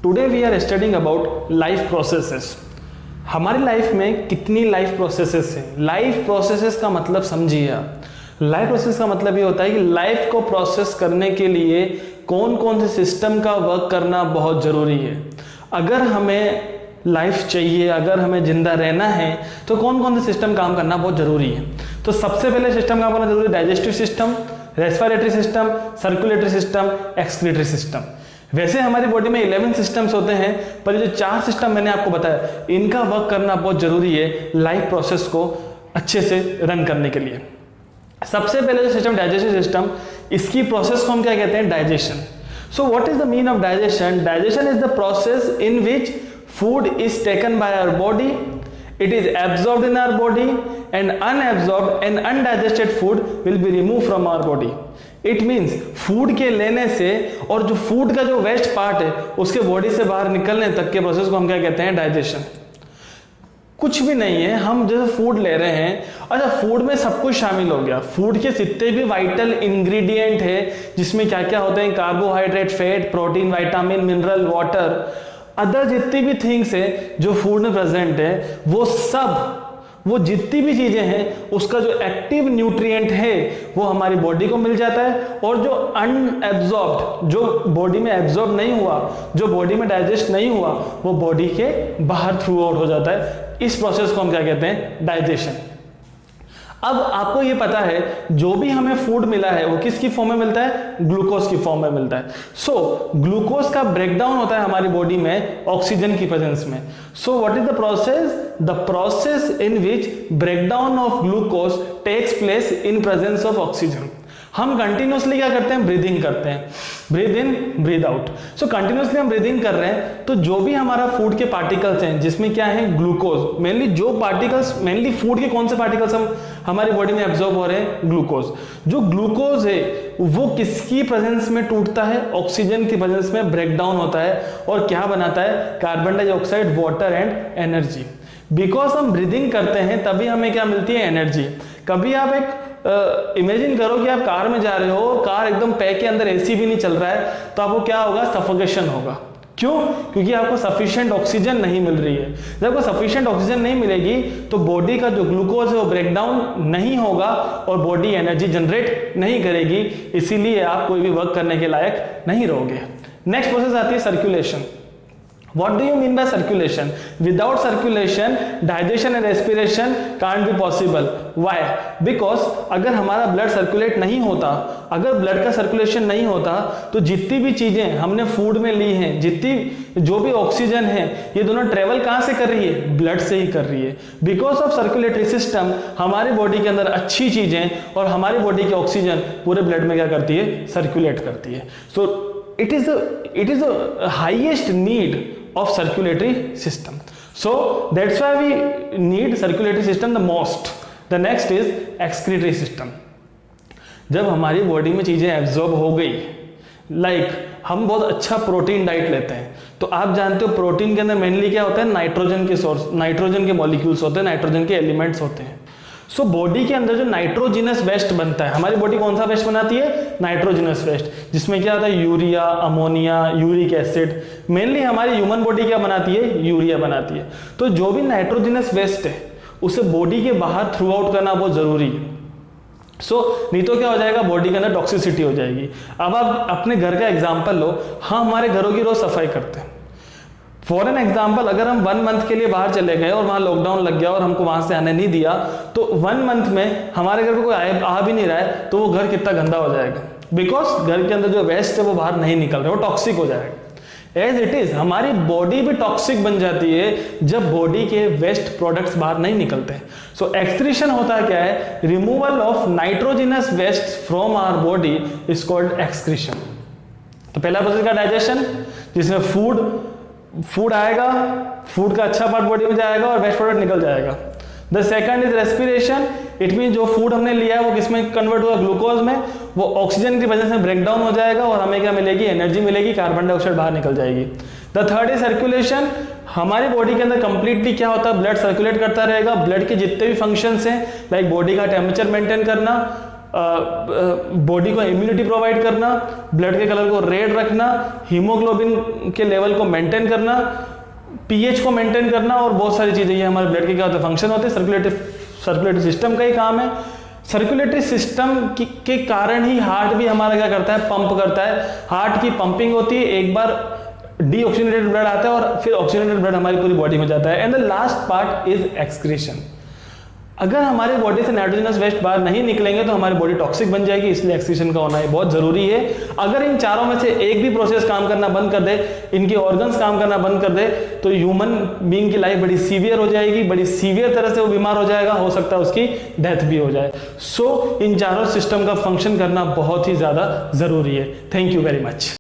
Today we are studying about life processes. हमारी life में कितनी लाइफ प्रोसेसेस हैं? लाइफ प्रोसेसेस का मतलब समझिए आप। लाइफ प्रोसेस का मतलब ये होता है कि लाइफ को प्रोसेस करने के लिए कौन कौन से सिस्टम का वर्क करना बहुत ज़रूरी है। अगर हमें लाइफ चाहिए, अगर हमें जिंदा रहना है, तो कौन कौन से सिस्टम काम करना बहुत ज़रूरी है। तो सबसे पहले सिस्टम काम करना जरूरी है digestive system, respiratory system, circulatory system, excretory system. वैसे हमारी बॉडी में 11 सिस्टम्स होते हैं, पर ये जो 4 सिस्टम मैंने आपको बताया, इनका वर्क करना बहुत ज़रूरी है लाइफ प्रोसेस को अच्छे से रन करने के लिए। सबसे पहले जो सिस्टम डाइजेस्टिव सिस्टम, इसकी प्रोसेस को हम क्या कहते हैं? Digestion. So what is the mean of digestion? Digestion is the process in which food is taken by our body, it is absorbed in our body, and unabsorbed and undigested food will be removed from our body. It means food के लेने से और जो food का जो west part है उसके body से बाहर निकलने तक के प्रोसेस को हम क्या कहते हैं? डाइजेशन। कुछ भी नहीं है, हम जैसे फूड ले रहे हैं, अच्छा फूड में सब कुछ शामिल हो गया, फूड के जितने भी वाइटल इंग्रेडिएंट है जिसमें क्या क्या होते हैं, carbohydrate, fat, protein, vitamin, mineral, water, other जितनी भी थिंग्स है जो फूड में प्रेजेंट है, वो सब, वो जितनी भी चीजें हैं, उसका जो एक्टिव न्यूट्रिएंट है वो हमारी बॉडी को मिल जाता है, और जो अनएब्जॉर्ब्ड, जो बॉडी में एब्जॉर्ब नहीं हुआ, जो बॉडी में डाइजेस्ट नहीं हुआ, वो बॉडी के बाहर थ्रू आउट हो जाता है। इस प्रोसेस को हम क्या कहते हैं? डाइजेशन। अब आपको ये पता है जो भी हमें फूड मिला है वो किसकी फॉर्म में मिलता है? ग्लूकोज की फॉर्म में मिलता है। सो ग्लूकोज का ब्रेकडाउन होता है हमारी बॉडी में ऑक्सीजन की प्रेजेंस में। So what is the process? The process in which breakdown of glucose takes place in presence of oxygen. हम कंटिन्यूसली क्या करते हैं? ब्रीदिंग करते हैं, breathe in breathe out. So continuously हम ब्रीदिंग कर रहे हैं, तो जो भी हमारा फूड के पार्टिकल्स हैं जिसमें क्या है? ग्लूकोज। मेनली जो पार्टिकल्स, मेनली फूड के कौन से पार्टिकल्स हम हमारी बॉडी में एब्जॉर्ब हो रहे हैं? ग्लूकोज। जो ग्लूकोज है वो किसकी प्रेजेंस में टूटता है? ऑक्सीजन की प्रेजेंस में ब्रेकडाउन होता है, और क्या बनाता है? Carbon dioxide, water and energy. Because हम ब्रीदिंग करते हैं तभी हमें क्या मिलती है? एनर्जी। कभी आप एक इमेजिन करो कि आप कार में जा रहे हो, कार एकदम पैक के अंदर एसी भी नहीं चल रहा है, तो आपको क्या होगा? सफोकेशन होगा। क्यों? क्योंकि आपको सफिशिएंट ऑक्सीजन नहीं मिल रही है। जब आपको सफिशिएंट ऑक्सीजन नहीं मिलेगी तो बॉडी का जो ग्लूकोज है वो ब्रेकडाउन नहीं होगा और बॉडी एनर्जी जनरेट नहीं करेगी, इसीलिए आप कोई भी वर्क करने के लायक नहीं रहोगे। नेक्स्ट प्रोसेस आती है circulation. What do you mean by circulation? Without circulation, digestion and respiration can't be possible. Why? Because अगर हमारा ब्लड सर्कुलेट नहीं होता, अगर ब्लड का सर्कुलेशन नहीं होता, तो जितनी भी चीजें हमने फूड में ली हैं, जितनी जो भी ऑक्सीजन है, ये दोनों ट्रेवल कहाँ से कर रही है? ब्लड से ही कर रही है। बिकॉज ऑफ सर्कुलेटरी सिस्टम हमारी बॉडी के अंदर अच्छी चीजें और हमारी बॉडी की ऑक्सीजन पूरे ब्लड में क्या करती है? सर्कुलेट करती है। सो it is the highest need of circulatory system. So that's why we need circulatory system the most. The next is excretory system. जब हमारी बॉडी में चीजें एब्जॉर्ब हो गई, हम बहुत अच्छा प्रोटीन डाइट लेते हैं, तो आप जानते हो प्रोटीन के अंदर मेनली क्या होता है? नाइट्रोजन के सोर्स, नाइट्रोजन के मॉलिक्यूल्स होते हैं, नाइट्रोजन के एलिमेंट्स होते हैं। सो बॉडी के अंदर जो नाइट्रोजिनस वेस्ट बनता है, हमारी बॉडी कौन सा वेस्ट बनाती है? नाइट्रोजिनस वेस्ट, जिसमें क्या होता है? Urea, ammonia, uric acid. Mainly हमारी ह्यूमन बॉडी क्या बनाती है? यूरिया बनाती है। तो जो भी नाइट्रोजिनस वेस्ट है उसे बॉडी के बाहर थ्रू आउट करना बहुत जरूरी है। नहीं तो क्या हो जाएगा? बॉडी के अंदर टॉक्सिसिटी हो जाएगी। अब आप अपने घर का एग्जाम्पल लो। हाँ, हमारे घरों की रोज सफाई करते हैं। फॉर एन एग्जाम्पल, अगर हम 1 मंथ के लिए बाहर चले गए और वहां लॉकडाउन लग गया और हमको वहां से आने नहीं दिया, तो 1 मंथ में हमारे घर पे कोई आ भी नहीं रहा है, तो वो घर कितना गंदा हो जाएगा। बिकॉज घर के अंदर जो वेस्ट है वो बाहर नहीं निकल रहा, वो टॉक्सिक हो जाएगा। एज इट इज हमारी बॉडी भी टॉक्सिक बन जाती है जब बॉडी के वेस्ट प्रोडक्ट्स बाहर नहीं निकलते। सो एक्सक्रीशन होता क्या है? Removal of nitrogenous waste from our body is called excretion. तो पहला प्रोसेस का डाइजेशन, जिसमें फूड आएगा, फूड का अच्छा पार्ट बॉडी में जाएगा और वेस्ट प्रोडक्ट निकल जाएगा। The second is respiration. It mean जो फूड हमने लिया है वो किसमें कन्वर्ट हुआ? ग्लूकोज में। वो ऑक्सीजन की वजह से ब्रेकडाउन हो जाएगा और हमें क्या मिलेगी? एनर्जी मिलेगी, कार्बन डाइऑक्साइड बाहर निकल जाएगी। The third is circulation. हमारी बॉडी के अंदर कंप्लीटली क्या होता है? ब्लड सर्कुलेट करता रहेगा। ब्लड के जितने भी फंक्शंस हैं, लाइक बॉडी का टेम्परेचर मेंटेन करना, बॉडी को इम्यूनिटी प्रोवाइड करना, ब्लड के कलर को रेड रखना, हीमोग्लोबिन के लेवल को मेंटेन करना, पीएच को मेंटेन करना और बहुत सारी चीज़ें ये हमारे ब्लड के क्या होते हैं, फंक्शन होते हैं। सर्कुलेटरी सिस्टम का ही काम है। सर्कुलेटरी सिस्टम के कारण ही हार्ट भी हमारा क्या करता है, पंप करता है। हार्ट की पंपिंग होती है, एक बार डीऑक्सीजनेटेड ब्लड आता है और फिर ऑक्सीजनेटेड ब्लड हमारी पूरी बॉडी में जाता है। And the last part is excretion. अगर हमारी बॉडी से नाइट्रोजनस वेस्ट बाहर नहीं निकलेंगे तो हमारी बॉडी टॉक्सिक बन जाएगी, इसलिए एक्सक्रीशन का होना बहुत जरूरी है। अगर इन चारों में से एक भी प्रोसेस काम करना बंद कर दे, इनके ऑर्गन्स काम करना बंद कर दे, तो ह्यूमन बीइंग की लाइफ बड़ी सीवियर हो जाएगी, बड़ी सीवियर तरह से वो बीमार हो जाएगा, हो सकता है उसकी डेथ भी हो जाए। सो इन चारों सिस्टम का फंक्शन करना बहुत ही ज्यादा जरूरी है। Thank you very much.